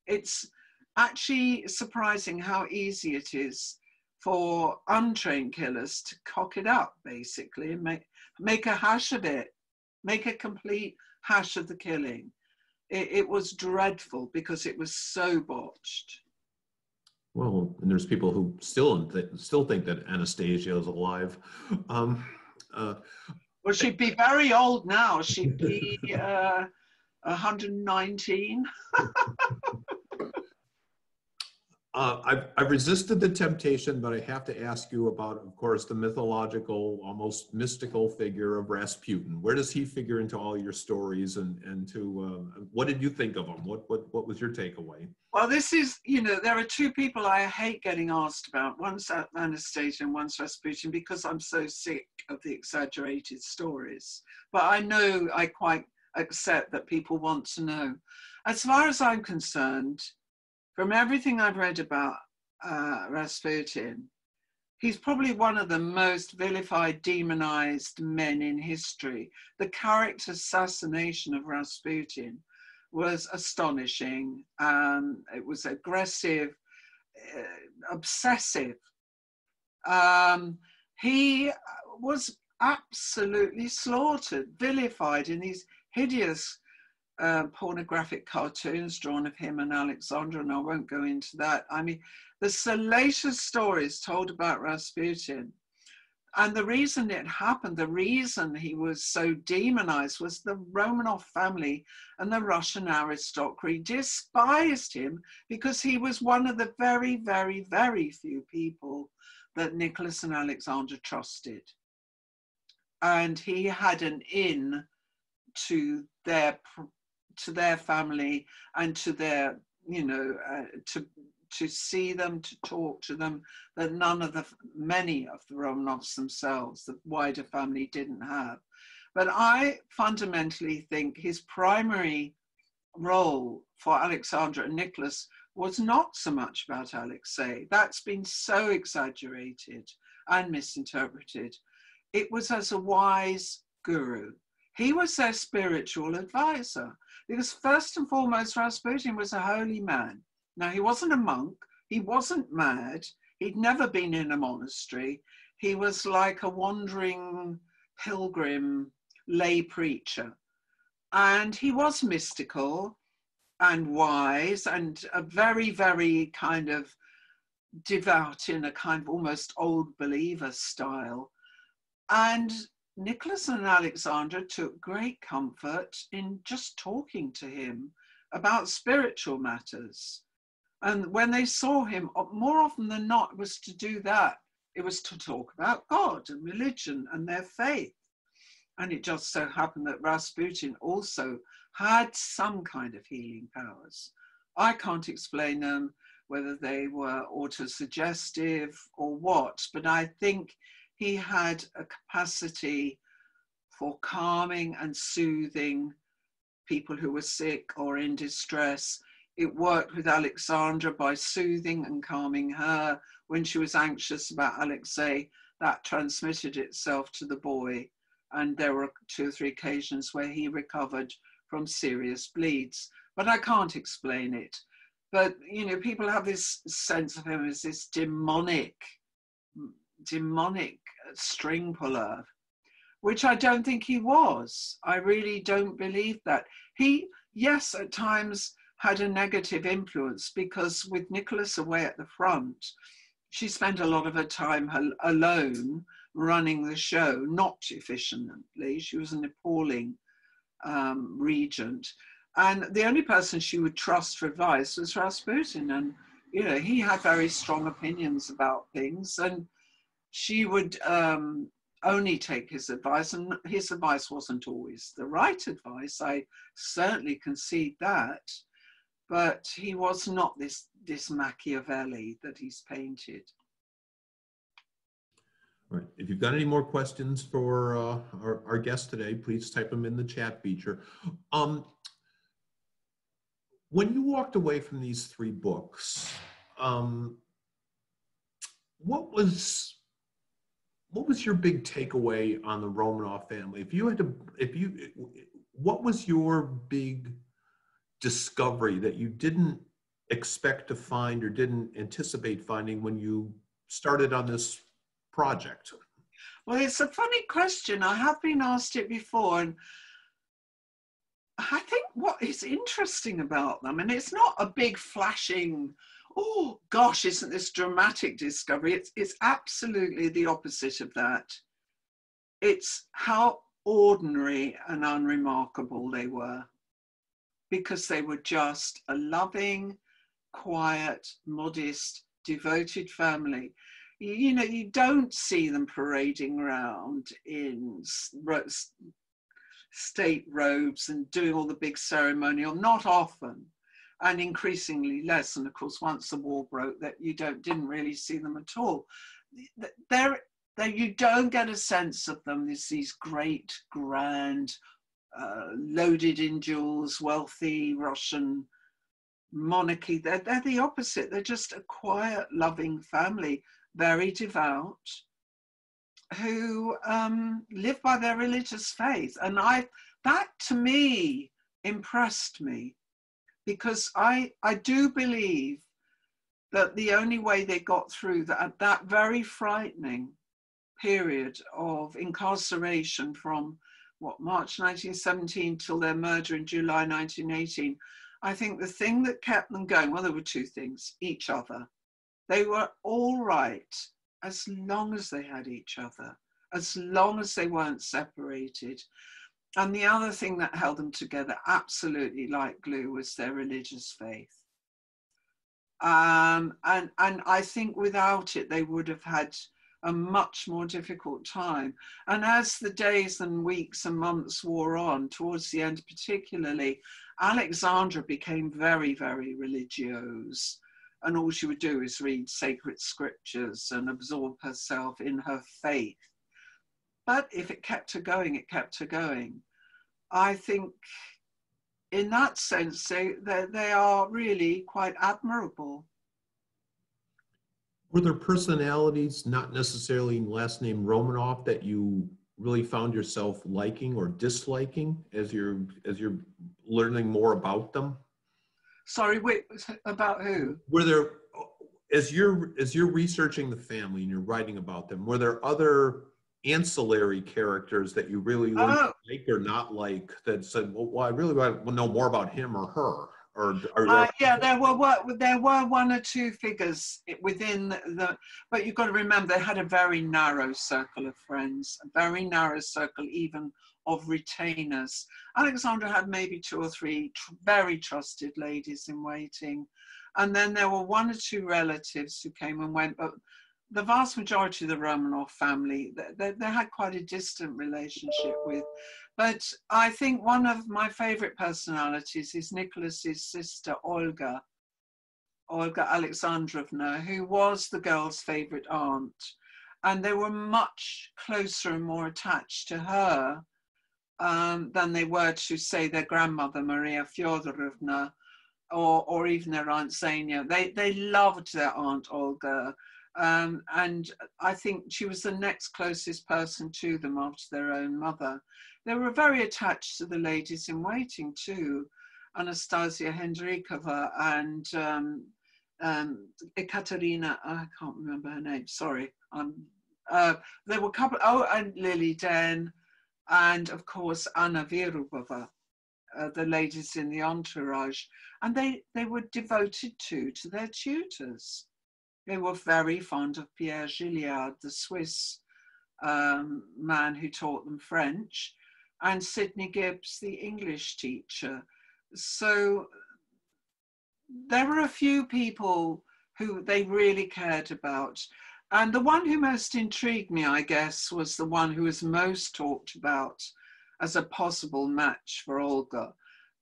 it's actually surprising how easy it is for untrained killers to cock it up, basically, and make a hash of it, make a complete hash of the killing. It was dreadful because it was so botched. Well, and there's people who still think that Anastasia is alive. Well, she'd be very old now. She'd be 119. I've resisted the temptation, but I have to ask you about, of course, the mythological, almost mystical figure of Rasputin. Where does he figure into all your stories, and to what did you think of him? What was your takeaway? Well, this is, you know, there are two people I hate getting asked about. One's Anastasia and one's Rasputin, because I'm so sick of the exaggerated stories. But I know I quite accept that people want to know. As far as I'm concerned, from everything I've read about Rasputin. He's probably one of the most vilified, demonized men in history. The character assassination of Rasputin was astonishing. It was aggressive, obsessive. He was absolutely slaughtered, vilified in these hideous pornographic cartoons drawn of him and Alexandra, and I won't go into that. I mean, the salacious stories told about Rasputin. And the reason it happened, the reason he was so demonized, was the Romanov family and the Russian aristocracy despised him because he was one of the very, very, very few people that Nicholas and Alexandra trusted. And he had an in to their family and to their, you know, to see them, to talk to them, that many of the Romanovs themselves, the wider family, didn't have. But I fundamentally think his primary role for Alexandra and Nicholas was not so much about Alexei. That's been so exaggerated and misinterpreted. It was as a wise guru. He was their spiritual advisor, because first and foremost, Rasputin was a holy man. Now, he wasn't a monk, he wasn't mad, he'd never been in a monastery. He was like a wandering pilgrim lay preacher. And he was mystical and wise and a very, very kind of devout in a kind of almost old believer style. And Nicholas and Alexandra took great comfort in just talking to him about spiritual matters. And when they saw him, more often than not, it was to do that. It was to talk about God and religion and their faith. And it just so happened that Rasputin also had some kind of healing powers. I can't explain them, whether they were autosuggestive or what, but I think he had a capacity for calming and soothing people who were sick or in distress. It worked with Alexandra by soothing and calming her. When she was anxious about Alexei, that transmitted itself to the boy. And there were 2 or 3 occasions where he recovered from serious bleeds. But I can't explain it. But, you know, people have this sense of him as this demonic string puller, which I don't think he was. I really don't believe that. He, yes, at times had a negative influence, because with Nicholas away at the front, she spent a lot of her time alone running the show, not efficiently. She was an appalling regent. And the only person she would trust for advice was Rasputin. And, you know, he had very strong opinions about things, and she would only take his advice, and his advice wasn't always the right advice. I certainly concede that. But he was not this Machiavelli that he's painted. All right. If you've got any more questions for our guest today, please type them in the chat feature. When you walked away from these 3 books, what was your big takeaway on the Romanov family? What was your big discovery that you didn't expect to find or didn't anticipate finding when you started on this project? Well, it's a funny question. I have been asked it before, and I think what is interesting about them, and it's not a big flashing, oh gosh, isn't this dramatic discovery? It's absolutely the opposite of that. It's how ordinary and unremarkable they were, because they were just a loving, quiet, modest, devoted family. You know, you don't see them parading around in state robes and doing all the big ceremonial, not often, and increasingly less. And of course, once the war broke, that you didn't really see them at all. You don't get a sense of them as these great, grand, loaded in jewels, wealthy Russian monarchy. They're the opposite. They're just a quiet, loving family, very devout, who live by their religious faith. And that to me impressed me, because I do believe that the only way they got through that very frightening period of incarceration from March 1917 till their murder in July 1918, I think the thing that kept them going, well, there were two things: each other. They were all right as long as they had each other, as long as they weren't separated. And the other thing that held them together absolutely like glue was their religious faith. And I think without it, they would have had a much more difficult time. And as the days and weeks and months wore on, towards the end particularly, Alexandra became very, very religious. And all she would do is read sacred scriptures and absorb herself in her faith. But if it kept her going, it kept her going. I think in that sense, they are really quite admirable. Were there personalities, not necessarily last name Romanov, that you really found yourself liking or disliking as you're learning more about them? Sorry, wait, about who? Were there, as you're researching the family and you're writing about them, were there other ancillary characters that you really learned to like or not like, that said, well, I really want to know more about him or her? Yeah, there were one or two figures within but you've got to remember they had a very narrow circle of friends, a very narrow circle even of retainers. Alexandra had maybe two or three very trusted ladies in waiting, and then there were one or two relatives who came and went, but the vast majority of the Romanov family, they had quite a distant relationship with. But I think one of my favorite personalities is Nicholas's sister, Olga Alexandrovna, who was the girl's favorite aunt. And they were much closer and more attached to her than they were to, say, their grandmother, Maria Fyodorovna, or even their Aunt Xenia. They loved their Aunt Olga. And I think she was the next closest person to them after their own mother. They were very attached to the ladies in waiting too, Anastasia Hendrikova and Ekaterina, I can't remember her name, sorry. There were a couple, and Lily Den, and of course Anna Virubova, the ladies in the entourage. And they were devoted to their tutors. They were very fond of Pierre Gilliard, the Swiss man who taught them French, and Sidney Gibbs, the English teacher. So there were a few people who they really cared about. And the one who most intrigued me, I guess, was the one who was most talked about as a possible match for Olga,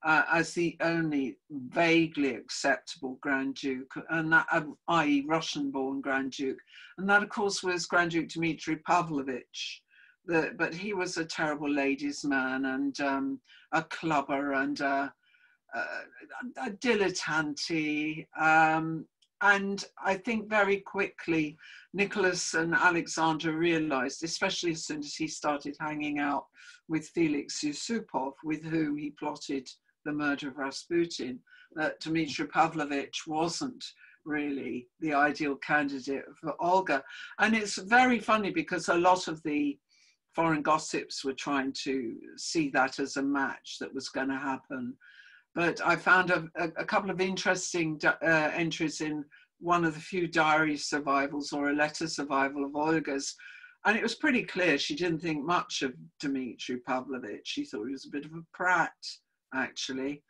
as the only vaguely acceptable Grand Duke, and that, i.e. Russian-born Grand Duke. And that, of course, was Grand Duke Dmitry Pavlovich. But he was a terrible ladies' man and a clubber and a dilettante. And I think very quickly, Nicholas and Alexandra realized, especially as soon as he started hanging out with Felix Yusupov, with whom he plotted the murder of Rasputin, that Dmitry Pavlovich wasn't really the ideal candidate for Olga. And it's very funny because a lot of the foreign gossips were trying to see that as a match that was going to happen. But I found a couple of interesting entries in one of the few diary survivals or a letter survival of Olga's. And it was pretty clear she didn't think much of Dmitry Pavlovich. She thought he was a bit of a prat, actually.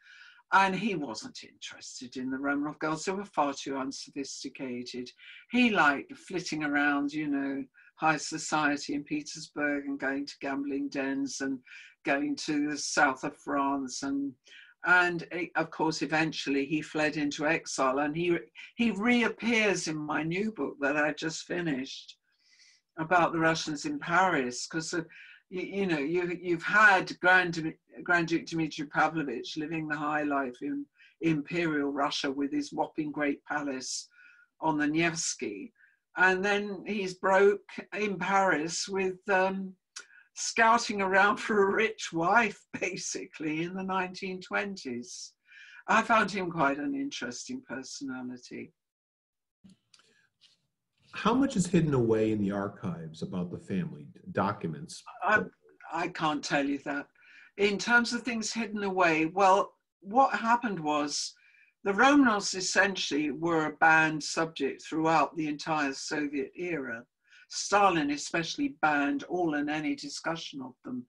And he wasn't interested in the Romanov girls. They were far too unsophisticated. He liked flitting around, you know, high society in Petersburg and going to gambling dens and going to the south of France. And of course, eventually he fled into exile, and he reappears in my new book that I just finished about the Russians in Paris, because you know, you've had Grand Duke Dmitry Pavlovich living the high life Imperial Russia with his whopping great palace on the Nevsky. And then he's broke in Paris with scouting around for a rich wife, basically, in the 1920s. I found him quite an interesting personality. How much is hidden away in the archives about the family documents? I can't tell you that. In terms of things hidden away, well, what happened was the Romanovs essentially were a banned subject throughout the entire Soviet era. Stalin especially banned all and any discussion of them.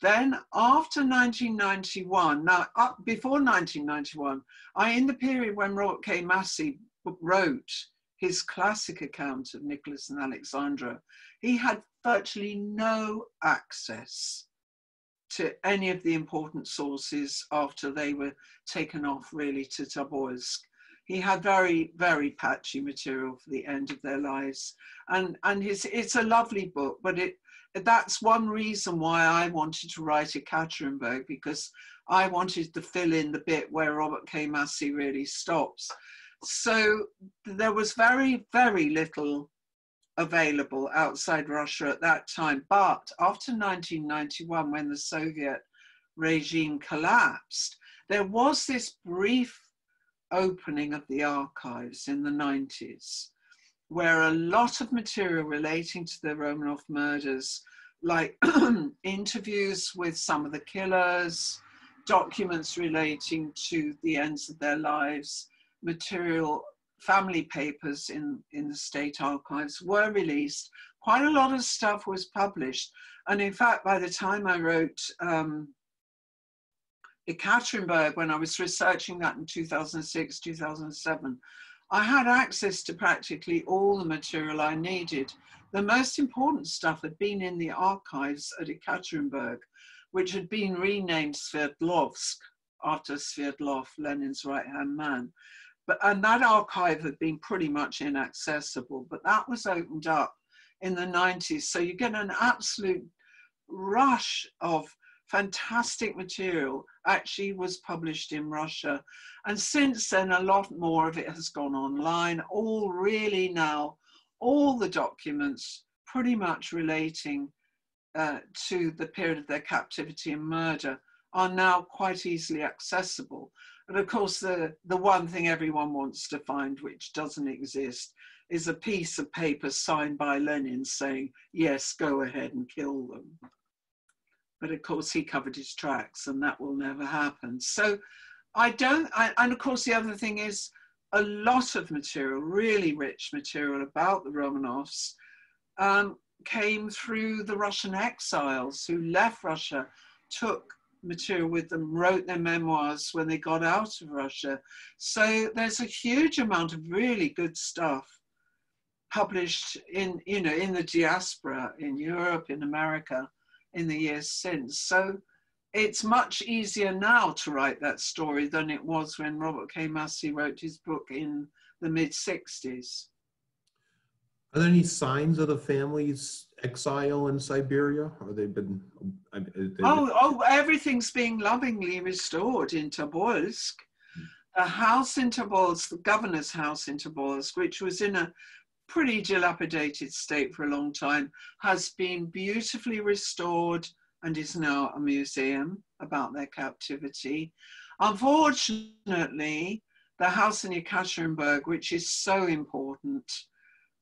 Then after 1991, now before 1991, in the period when Robert K. Massey wrote his classic account of Nicholas and Alexandra, he had virtually no access to any of the important sources after they were taken off really to Tobolsk. He had very, very patchy material for the end of their lives. And it's a lovely book, but that's one reason why I wanted to write Ekaterinburg, because I wanted to fill in the bit where Robert K. Massey really stops. So there was very, very little available outside Russia at that time. But after 1991, when the Soviet regime collapsed, there was this brief opening of the archives in the 90s, where a lot of material relating to the Romanov murders, like interviews with some of the killers, documents relating to the ends of their lives, material, family papers in the state archives were released. Quite a lot of stuff was published. And in fact, by the time I wrote Ekaterinburg, when I was researching that in 2006, 2007, I had access to practically all the material I needed. The most important stuff had been in the archives at Ekaterinburg, which had been renamed Sverdlovsk after Sverdlov, Lenin's right-hand man. And that archive had been pretty much inaccessible, but that was opened up in the 90s. So you get an absolute rush of fantastic material actually was published in Russia. And since then, a lot more of it has gone online. All the documents pretty much relating to the period of their captivity and murder are now quite easily accessible. But of course, the one thing everyone wants to find, which doesn't exist, is a piece of paper signed by Lenin saying, yes, go ahead and kill them. But of course, he covered his tracks and that will never happen. So and of course, the other thing is a lot of material, really rich material about the Romanovs came through the Russian exiles who left Russia, took material with them, wrote their memoirs when they got out of Russia. So there's a huge amount of really good stuff published in the diaspora, in Europe, in America, in the years since. So it's much easier now to write that story than it was when Robert K. Massey wrote his book in the mid-60s. Are there any signs of the family's exile in Siberia? Or they've been? Everything's being lovingly restored in Tobolsk. The house in Tobolsk, the governor's house in Tobolsk, which was in a pretty dilapidated state for a long time, has been beautifully restored and is now a museum about their captivity. Unfortunately, the house in Ekaterinburg, which is so important,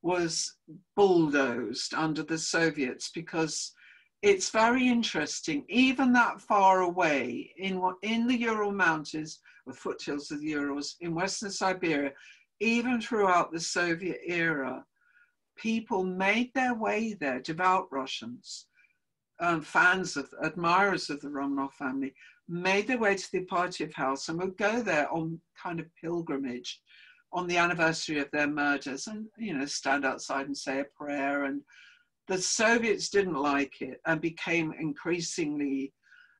was bulldozed under the Soviets, because it's very interesting, even that far away in the Ural Mountains, or foothills of the Urals, in Western Siberia, even throughout the Soviet era, people made their way there, devout Russians, admirers of the Romanov family, made their way to the Ipatiev house and would go there on kind of pilgrimage on the anniversary of their murders and, stand outside and say a prayer. And the Soviets didn't like it and became increasingly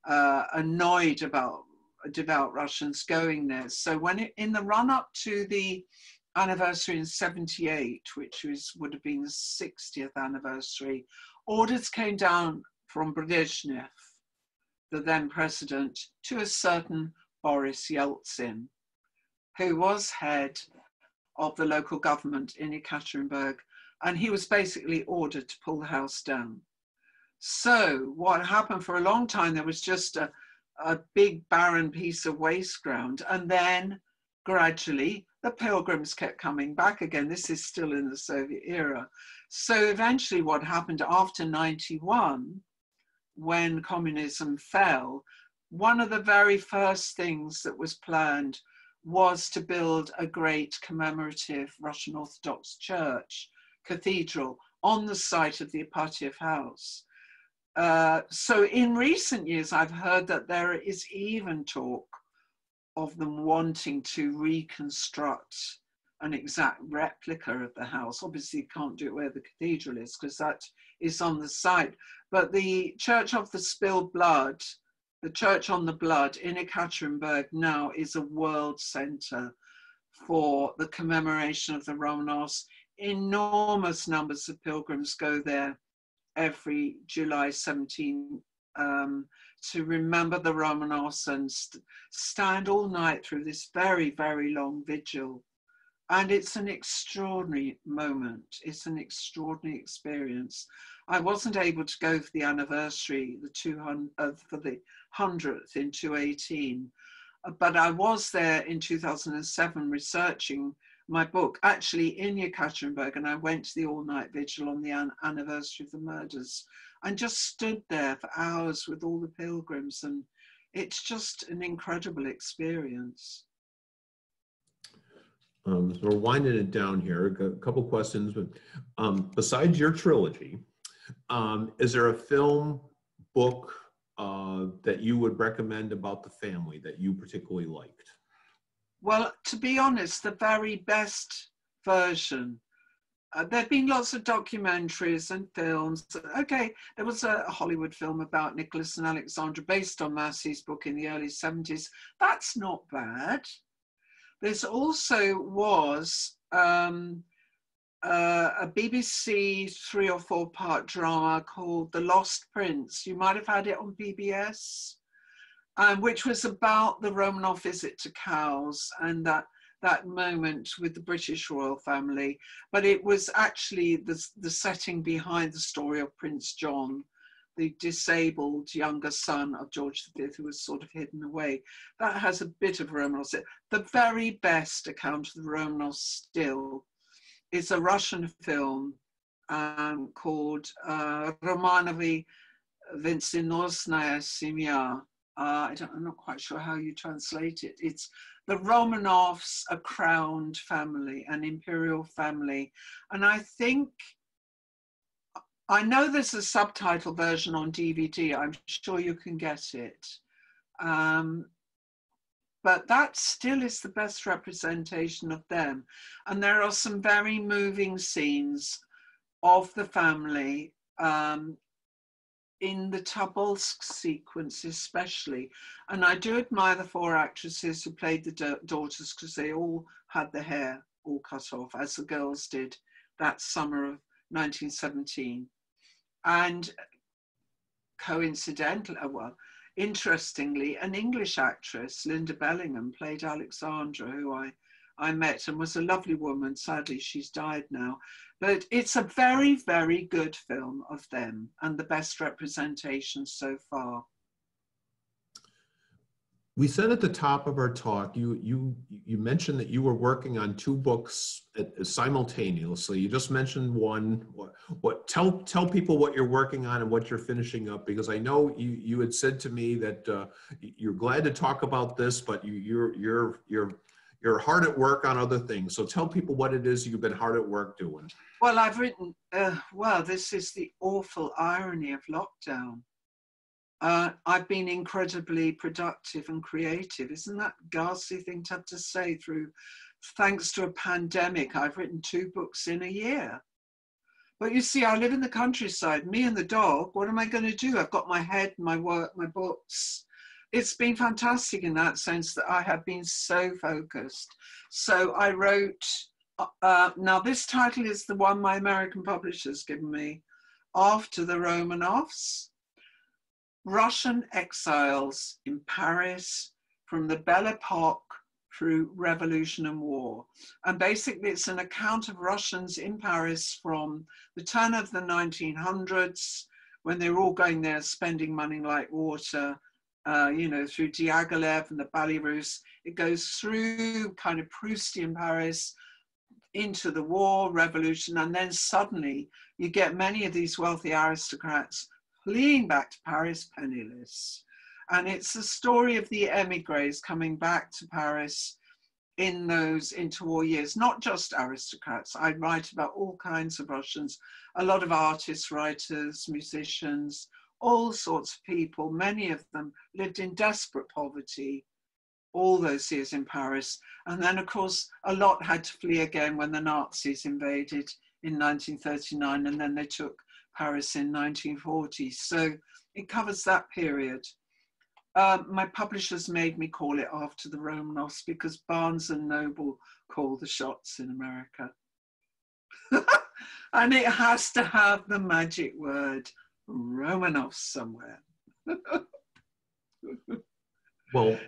annoyed about devout Russians going there. So in the run-up to the anniversary in 78, which would have been the 60th anniversary, orders came down from Brezhnev, the then president, to a certain Boris Yeltsin, who was head of the local government in Ekaterinburg, and he was basically ordered to pull the house down. So what happened for a long time, there was just a big barren piece of waste ground, and then gradually the pilgrims kept coming back again. This is still in the Soviet era. So eventually what happened after 91, when communism fell, one of the very first things that was planned was to build a great commemorative Russian Orthodox church, cathedral, on the site of the Ipatiev house. So in recent years, I've heard that there is even talk of them wanting to reconstruct an exact replica of the house. Obviously, you can't do it where the cathedral is because that is on the site. But the Church of the Spilled Blood, the Church on the Blood in Ekaterinburg now is a world center for the commemoration of the Romanovs. Enormous numbers of pilgrims go there every July 17 to remember the Romanovs and stand all night through this very, very long vigil. And it's an extraordinary moment. It's an extraordinary experience. I wasn't able to go for the anniversary, for the 100th in 2018, but I was there in 2007 researching my book, actually in Yekaterinburg, and I went to the all-night vigil on the anniversary of the murders and just stood there for hours with all the pilgrims, and it's just an incredible experience. So we're winding it down here. A couple questions, but besides your trilogy, is there a film, book that you would recommend about the family that you particularly liked? Well, to be honest, the very best version. There have been lots of documentaries and films. Okay, there was a Hollywood film about Nicholas and Alexandra based on Massey's book in the early 70s. That's not bad. There's also was a BBC 3 or 4 part drama called The Lost Prince. You might have had it on PBS, which was about the Romanov visit to Cowes and that moment with the British royal family. But it was actually the setting behind the story of Prince John, the disabled younger son of George V, who was sort of hidden away. That has a bit of Romanovs. The very best account of the Romanovs still is a Russian film called Romanovi Vencenosnaya Semya. I'm not quite sure how you translate it. It's the Romanovs, a crowned family, an imperial family. And I know there's a subtitle version on DVD. I'm sure you can get it. But that still is the best representation of them. And there are some very moving scenes of the family in the Tobolsk sequence especially. And I do admire the 4 actresses who played the daughters because they all had their hair all cut off, as the girls did that summer of 1917. And coincidentally, well, interestingly, an English actress, Linda Bellingham, played Alexandra, who I met and was a lovely woman. Sadly, she's died now. But it's a very, very good film of them and the best representation so far. We said at the top of our talk, you mentioned that you were working on 2 books simultaneously. You just mentioned one. Tell people what you're working on and what you're finishing up, because I know you had said to me that you're glad to talk about this, but you're hard at work on other things. So tell people what it is you've been hard at work doing. Well, I've written. Well, this is the awful irony of lockdown. I've been incredibly productive and creative. Isn't that a ghastly thing to have to say? Thanks to a pandemic, I've written 2 books in a year. But you see, I live in the countryside, me and the dog. What am I going to do? I've got my head, my work, my books. It's been fantastic in that sense that I have been so focused. So I wrote, now this title is the one my American publisher's given me, After the Romanovs. Russian exiles in Paris from the Belle Epoque through revolution and war. And basically it's an account of Russians in Paris from the turn of the 1900s, when they were all going there spending money like water, you know, through Diaghilev and the Ballyroos. It goes through kind of Proustian Paris into the war, revolution, and then suddenly you get many of these wealthy aristocrats fleeing back to Paris penniless. And it's the story of the emigres coming back to Paris in those interwar years, not just aristocrats. I write about all kinds of Russians, a lot of artists, writers, musicians, all sorts of people. Many of them lived in desperate poverty all those years in Paris. And then, of course, a lot had to flee again when the Nazis invaded in 1939, and then they took Paris in 1940. So it covers that period. My publishers made me call it after the Romanovs because Barnes and Noble call the shots in America. And it has to have the magic word Romanovs somewhere. Well,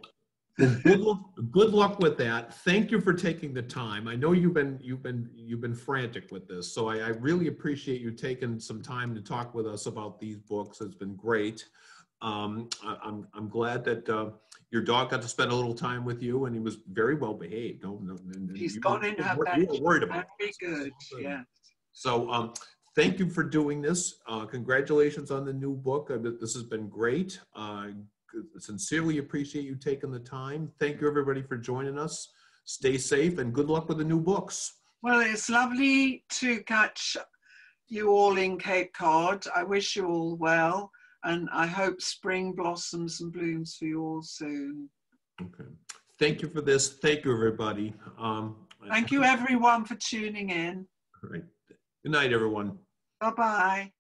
good luck with that. Thank you for taking the time. I know you've been frantic with this, so I really appreciate you taking some time to talk with us about these books. It's been great. I'm glad that your dog got to spend a little time with you, and he was very well behaved. He's gone in her bed. You were worried about very good. Yeah. So thank you for doing this. Congratulations on the new book. This has been great. Sincerely appreciate you taking the time. Thank you everybody for joining us. Stay safe and good luck with the new books. Well, it's lovely to catch you all in Cape Cod. I wish you all well, and I hope spring blossoms and blooms for you all soon. Okay. Thank you for this. Thank you, everybody. Thank you, everyone, for tuning in. All right. Good night, everyone. Bye-bye.